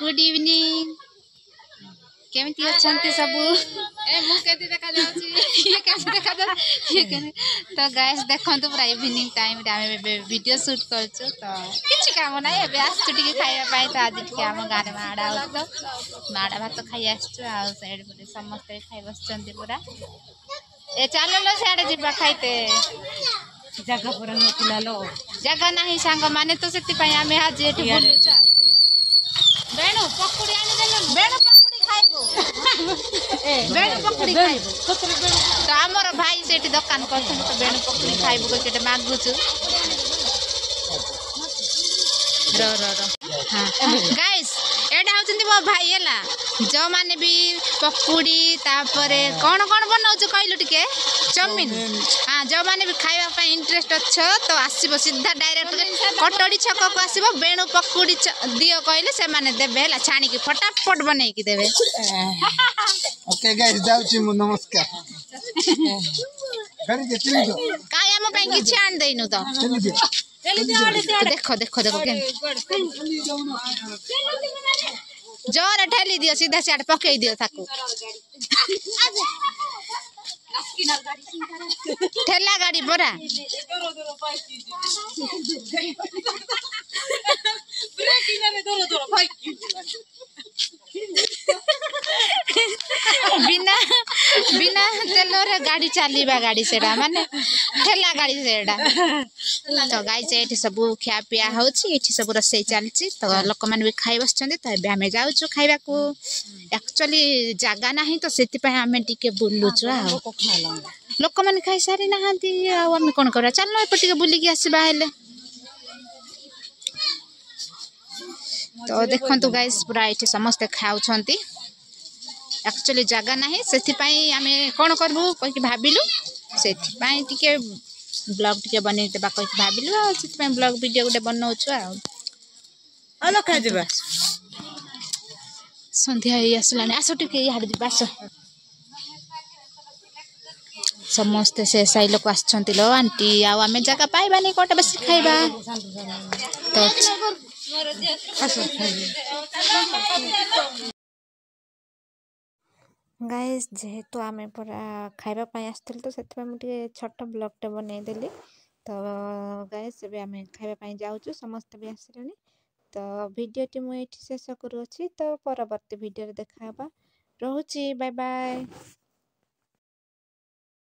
Good evening केमती अच्छे सब तो गैस देखो पूरा इवनिंग टाइम वीडियो शूट कर तो किसी काम ना आसुटे खावाई तो आज टी आम गाँव में माड़ा हो तो माड़ा भात खाई आसटे समस्ते खाई बस पूरा ए चल लो सियाड़े जीवा खाइते जगह पूरा नथिला लो जगह नहीं सांग माने तो से आम आज ये बुलुच बेणु पकुड़ी आनी देलो बेणु पकुड़ी खाइबो बेणु पकुड़ी खाइबो तो हमर भाई सेठी दुकान करछन तो बेणु पकुड़ी खाइबो को केटे मागुछु रो हां गाइस एडा होचंती मो भाई हला जो माने भी पकुड़ी तापरे कोन कोन बनाउछु कहलु टिके चाउमीन हां जो माने भी खाइबा पय इंटरेस्ट अच्छो तो आसीबो सीधा डायरेक्ट कटोड़ी छक को आसीबो बेणु पकुड़ी दियो कहले से माने देबे हला छाणी की फटाफट बनै की देबे ओके गाइस जाउची मु नमस्कार गाड़ी के चली दो काय हम पय किछ आन देइनु तो देखो देखो देखो के जोर ठेली दियो सीधा सियाड़ पकई दियो ताकू ठेला गाड़ी बोरा बिना बिना तेल रे गाड़ी चलीबा गाड़ी सेडा माने ठेला गाड़ी सेडा तो गाइस एठी सब खिया पिया होची एठी सब रसई चलची तो लोक मन भी खाई बसचंदी तो बे हमें जाउछु खाइबा को एक्चुअली जागा नाही तो सेति पय हमें टिके बुल्लुछु आ लोक मन खाई सारी नहांती आ हम कोन करा चल ए पटिके बुली के आसीबा हेले तो देखंतु गाइस पूरा एठी समस्त खाउछंती एक्चुअली जगह ना से आम कौन करूँ कहीं भाविलु से ब्लॉग टे बन देवा कहीं भाविलु से ब्लॉग वीडियो गोटे बनाऊँ संध्या आसला आस टे आस समस्ते से साई लोक आसछंती लो आंटी आम जगह पाइबानी कोटे बस खाइबा तो गाइस जेहेतु आम पूरा खाइबा आसथिल तो से छोट ब्लॉगटे बनईदेली तो गाइस एबे आम खाइबा जाऊँ समस्त भी आसले तो वीडियोटी मुझे शेष करुँची तो परवर्ती वीडियो देखा रोची बाय बाय।